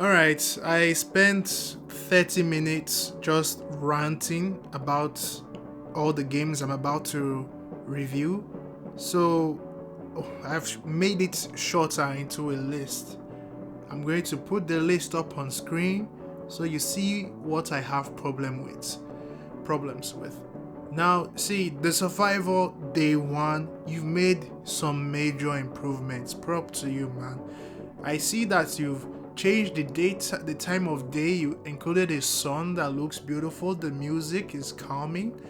Alright, I spent 30 minutes just ranting about all the games I'm about to review. So I've made it shorter into a list. I'm going to put the list up on screen so you see what I have problems with. Now, see, the survival day one, you've made some major improvements. Prop to you, man. I see that you've changed the time of day. You included a sun that looks beautiful. The music is calming.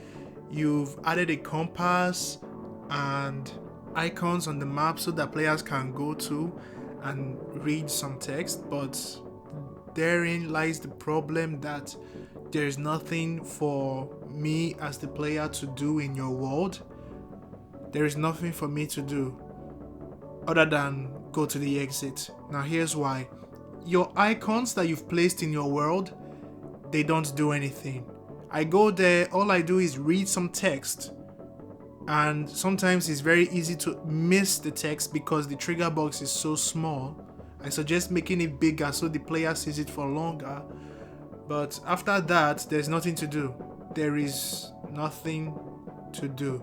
You've added a compass and icons on the map so that players can go to and read some text. But therein lies the problem that there is nothing for me as the player to do in your world. There is nothing for me to do other than go to the exit. Now here's why. Your icons that you've placed in your world, they don't do anything. I go there, all I do is read some text, and sometimes it's very easy to miss the text because the trigger box is so small. I suggest making it bigger so the player sees it for longer. But after that, there's nothing to do. There is nothing to do.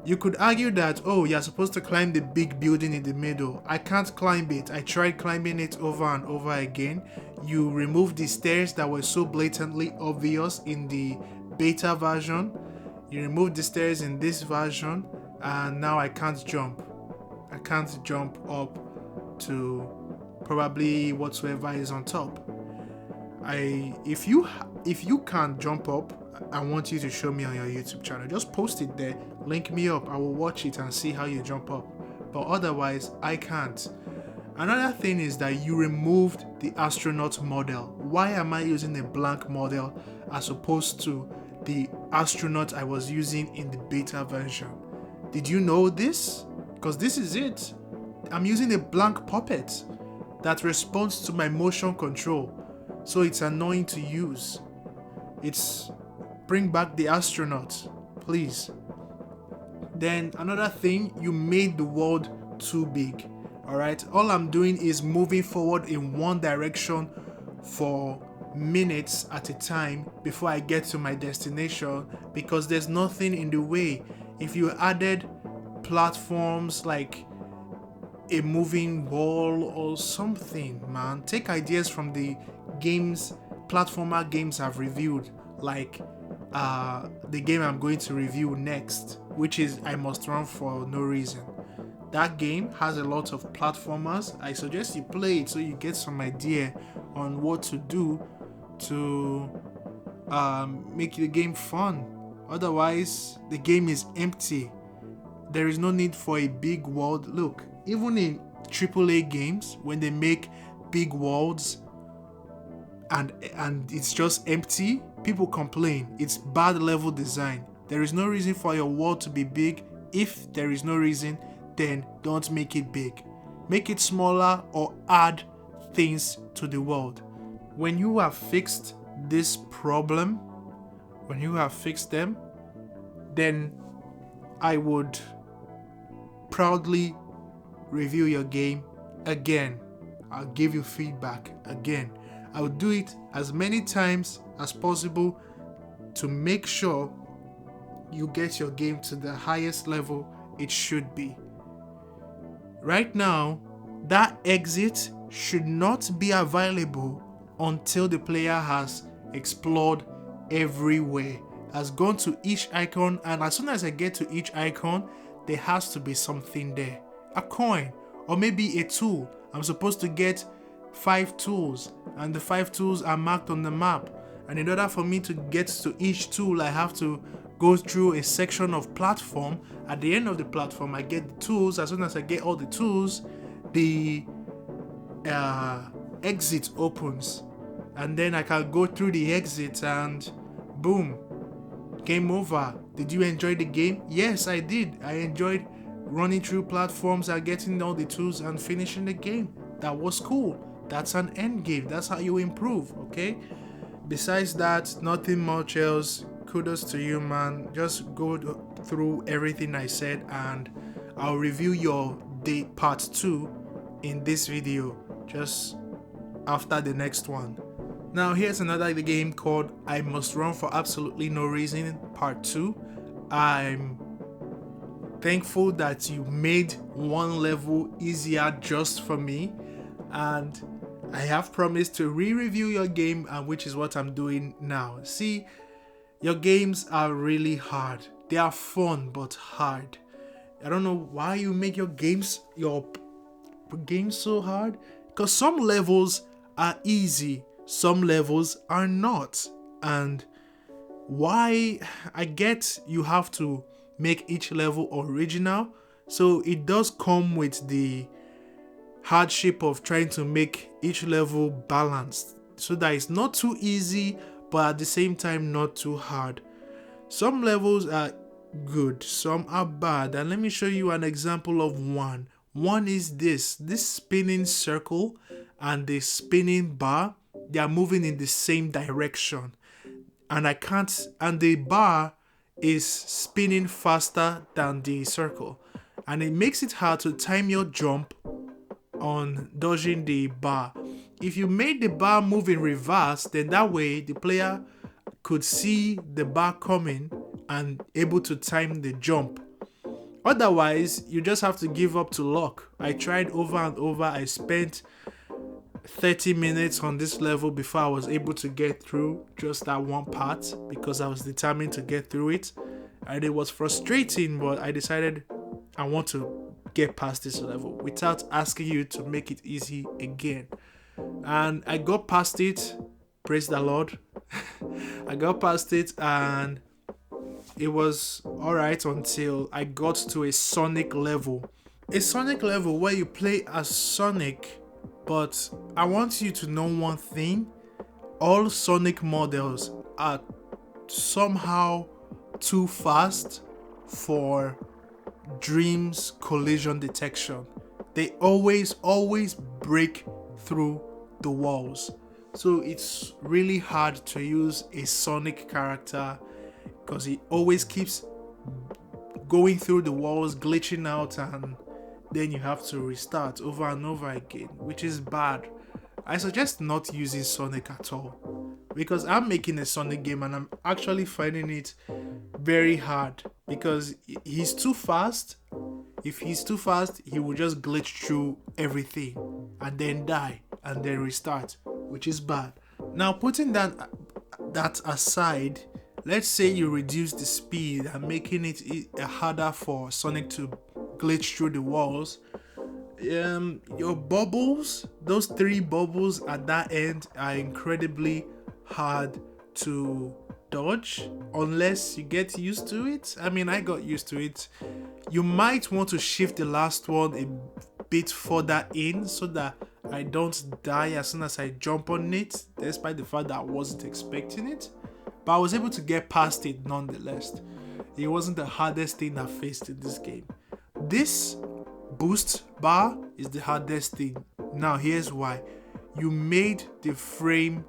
You could argue that, oh, you're supposed to climb the big building in the middle. I can't climb it. I tried climbing it over and over again. You removed the stairs that were so blatantly obvious in the beta version. You removed the stairs in this version, and now I can't jump. I can't jump up to probably whatsoever is on top. If you can't jump up, I want you to show me on your YouTube channel. Just post it there, link me up. I will watch it and see how you jump up. But otherwise, I can't. Another thing is that you removed the astronaut model. Why am I using a blank model as opposed to the astronaut I was using in the beta version? Did you know this? Because this is it. I'm using a blank puppet that responds to my motion control. So it's annoying to use. It's bring back the astronaut, please. Then another thing, you made the world too big. Alright, all I'm doing is moving forward in one direction for minutes at a time before I get to my destination because there's nothing in the way. If you added platforms like a moving wall or something, man, take ideas from the platformer games I've reviewed, like the game I'm going to review next, which is I Must Run for No Reason. That game has a lot of platformers. I suggest you play it so you get some idea on what to do to make the game fun. Otherwise, the game is empty. There is no need for a big world. Look, even in AAA games, when they make big worlds and it's just empty, people complain. It's bad level design. There is no reason for your world to be big. If there is no reason, then don't make it big. Make it smaller or add things to the world. When you have fixed this problem, when you have fixed them, then I would proudly review your game again. I'll give you feedback again. I'll do it as many times as possible to make sure you get your game to the highest level it should be. Right now, that exit should not be available until the player has explored everywhere, has gone to each icon, and as soon as I get to each icon, there has to be something there. A coin, or maybe a tool. I'm supposed to get 5 tools, and the 5 tools are marked on the map. And in order for me to get to each tool, I have to go through a section of platform. At the end of the platform, I get the tools. As soon as I get all the tools, the exit opens. And then I can go through the exit and boom, game over. Did you enjoy the game? Yes, I did. I enjoyed running through platforms and getting all the tools and finishing the game. That was cool. That's an end game. That's how you improve, okay? Besides that, nothing much else. Kudos to you, man. Just go through everything I said and I'll review your day part 2 in this video. Just after the next one. Now here's another game called I Must Run for Absolutely No Reason Part 2. I'm thankful that you made one level easier just for me, and I have promised to re-review your game, and which is what I'm doing now. See, your games are really hard. They are fun but hard. I don't know why you make your games so hard, because some levels are easy, some levels are not. And why, I get you have to make each level original, so it does come with the hardship of trying to make each level balanced so that it's not too easy but at the same time not too hard. Some levels are good, some are bad, and let me show you an example of one. One is this spinning circle and the spinning bar. They are moving in the same direction, and the bar is spinning faster than the circle, and it makes it hard to time your jump on dodging the bar. If you made the bar move in reverse, then that way the player could see the bar coming and able to time the jump. Otherwise, you just have to give up to luck. I tried over and over. I spent 30 minutes on this level before I was able to get through just that one part, because I was determined to get through it, and it was frustrating, but I decided I want to get past this level without asking you to make it easy again. And I got past it. Praise the Lord. I got past it, and it was alright until I got to a Sonic level. A Sonic level where you play as Sonic. But I want you to know one thing: all Sonic models are somehow too fast for Dream's collision detection. They always break through the walls. So it's really hard to use a Sonic character because he always keeps going through the walls, glitching out, and then you have to restart over and over again, which is bad. I suggest not using Sonic at all, because I'm making a Sonic game and I'm actually finding it very hard because he's too fast. If he's too fast, he will just glitch through everything and then die and then restart, which is bad. Now, putting that aside, let's say you reduce the speed and making it harder for Sonic to glitch through the walls. Your bubbles, those 3 bubbles at that end, are incredibly hard to dodge unless you get used to it. I mean, I got used to it. You might want to shift the last one a bit further in so that I don't die as soon as I jump on it, despite the fact that I wasn't expecting it. But I was able to get past it nonetheless. It wasn't the hardest thing I faced in this game. This boost bar is the hardest thing. Now here's why. You made the frame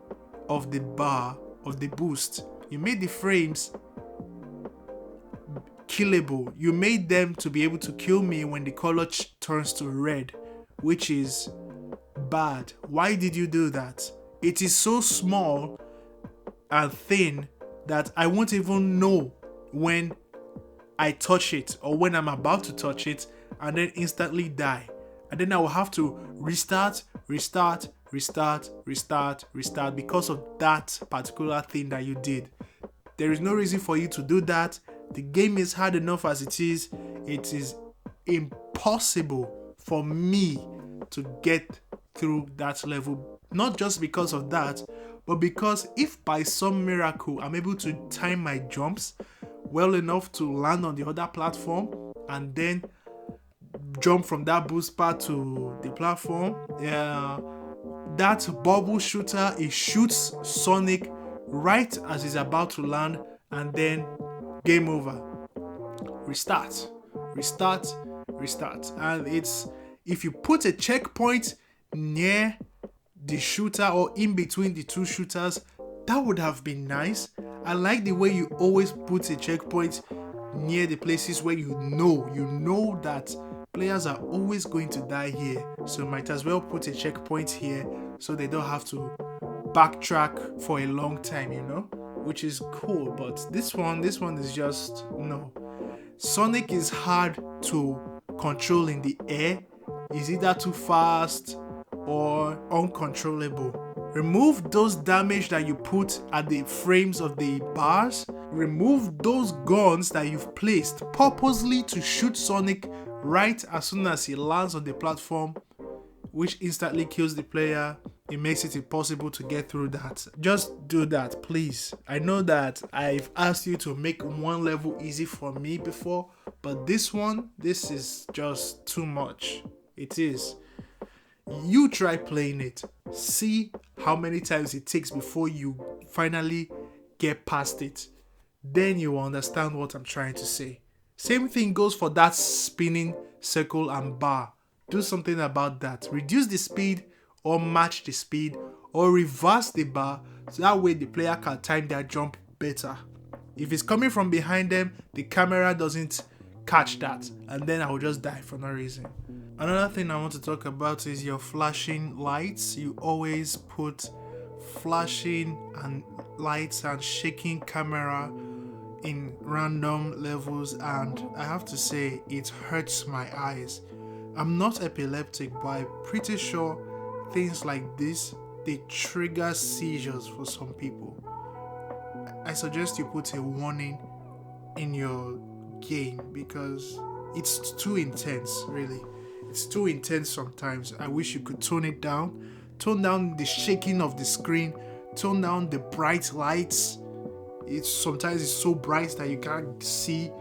of the bar, of the boost, you made the frames killable. You made them to be able to kill me when the color turns to red, which is bad. Why did you do that? It is so small and thin that I won't even know when I touch it or when I'm about to touch it, and then instantly die. And then I will have to restart because of that particular thing that you did. There is no reason for you to do that. The game is hard enough as it is. It is impossible for me to get through that level. Not just because of that, but because if by some miracle I'm able to time my jumps well enough to land on the other platform and then jump from that boost part to the platform, that bubble shooter, it shoots Sonic right as he's about to land, and then game over. Restart. And it's, if you put a checkpoint near the shooter or in between the 2 shooters, that would have been nice. I like the way you always put a checkpoint near the places where you know that Players are always going to die here, so might as well put a checkpoint here so they don't have to backtrack for a long time, which is cool. But this one is just no. Sonic is hard to control in the air. Is either too fast or uncontrollable. Remove those damage that you put at the frames of the bars. Remove those guns that you've placed purposely to shoot Sonic right as soon as he lands on the platform, which instantly kills the player. It makes it impossible to get through that. Just do that, please. I know that I've asked you to make one level easy for me before, but this is just too much. It is. You try playing it. See how many times it takes before you finally get past it. Then you will understand what I'm trying to say. Same thing goes for that spinning circle and bar. Do something about that. Reduce the speed or match the speed or reverse the bar so that way the player can time their jump better. If it's coming from behind them, the camera doesn't catch that, and then I will just die for no reason. Another thing I want to talk about is your flashing lights. You always put flashing and lights and shaking camera in random levels, and I have to say it hurts my eyes. I'm not epileptic, but I'm pretty sure things like this, they trigger seizures for some people. I suggest you put a warning in your game because it's too intense, really. It's too intense sometimes. I wish you could tone it down. Tone down the shaking of the screen. Tone down the bright lights. Sometimes it's so bright that you can't see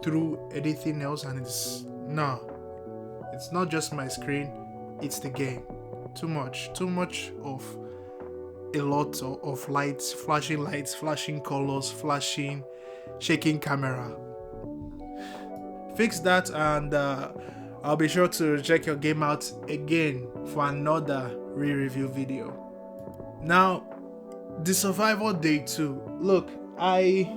through anything else, and it's not just my screen, it's the game. Too much of a lot of lights, flashing colors, flashing, shaking camera. Fix that, and I'll be sure to check your game out again for another re-review video. Now, the Survival Day 2. Look, I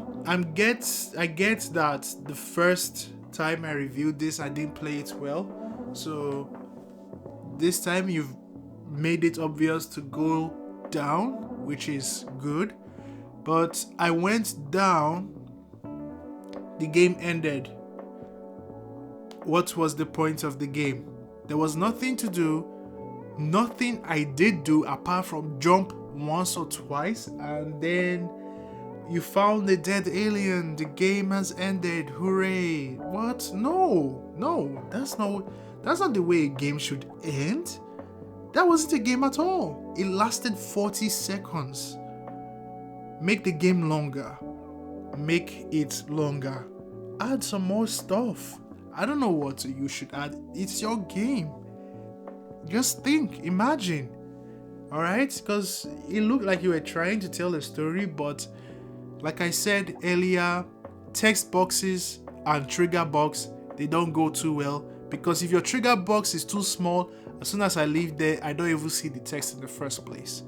get that the first time I reviewed this, I didn't play it well. So this time you've made it obvious to go down, which is good. But I went down, the game ended. What was the point of the game? There was nothing to do, nothing I did do apart from jump once or twice, and then you found a dead alien. The game has ended. Hooray. What? No, that's not the way a game should end. That wasn't a game at all. It lasted 40 seconds. Make the game longer. Make it longer. Add some more stuff. I don't know what you should add. It's your game. Just think, imagine. Alright? Because it looked like you were trying to tell a story, but like I said earlier, text boxes and trigger box, they don't go too well, because if your trigger box is too small, as soon as I leave there, I don't even see the text in the first place.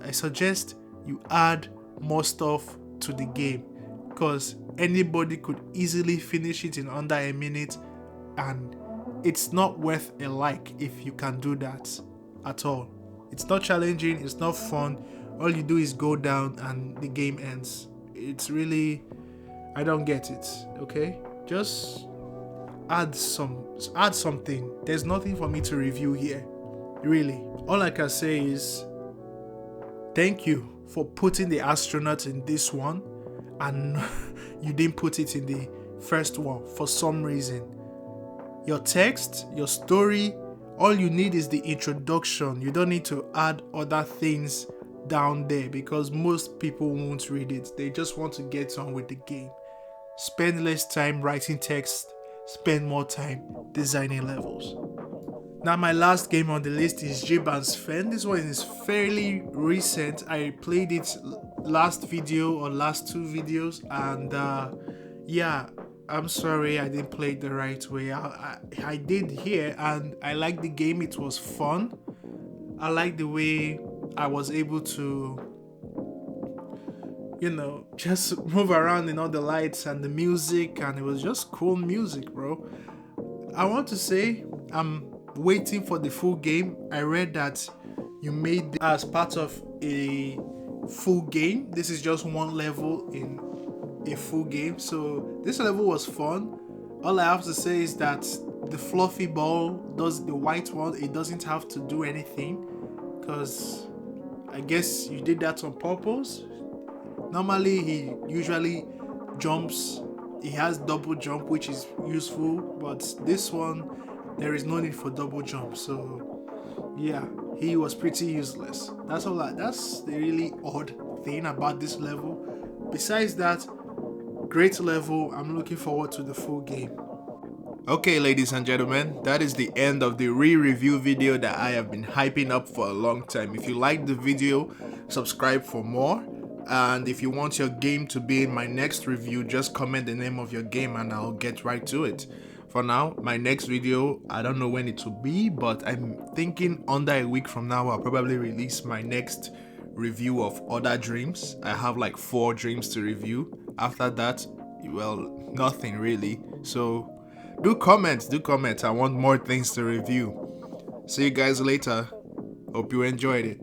I suggest you add more stuff to the game, because anybody could easily finish it in under a minute, and it's not worth a like if you can do that at all. It's not challenging, it's not fun. All you do is go down and the game ends. It's really, I don't get it. Okay, just add something. There's nothing for me to review here, really. All I can say is thank you for putting the astronaut in this one, and you didn't put it in the first one for some reason. Your text, your story, all you need is the introduction. You don't need to add other things down there, because most people won't read it. They just want to get on with the game. Spend less time writing text, spend more time designing levels. Now, my last game on the list is Jib and Sven. This one is fairly recent. I played it last video or last two videos, and yeah, I'm sorry I didn't play it the right way. I did here, and I liked the game. It was fun. I like the way I was able to, just move around in all the lights and the music, and it was just cool music, bro. I want to say I'm waiting for the full game. I read that you made this as part of a full game. This is just one level in a full game. So this level was fun. All I have to say is that the fluffy ball does the white one. It doesn't have to do anything because I guess you did that on purpose. Normally he usually jumps. He has double jump, which is useful, but this one there is no need for double jump. So yeah, he was pretty useless. That's all. That's the really odd thing about this level. Besides that, great level. I'm looking forward to the full game. Okay, ladies and gentlemen, that is the end of the re-review video that I have been hyping up for a long time. If you liked the video, subscribe for more. And if you want your game to be in my next review, just comment the name of your game and I'll get right to it. For now, my next video, I don't know when it will be, but I'm thinking under a week from now, I'll probably release my next review of Other Dreams. I have like 4 dreams to review. After that, well, nothing really. So do comment. I want more things to review. See you guys later. Hope you enjoyed it.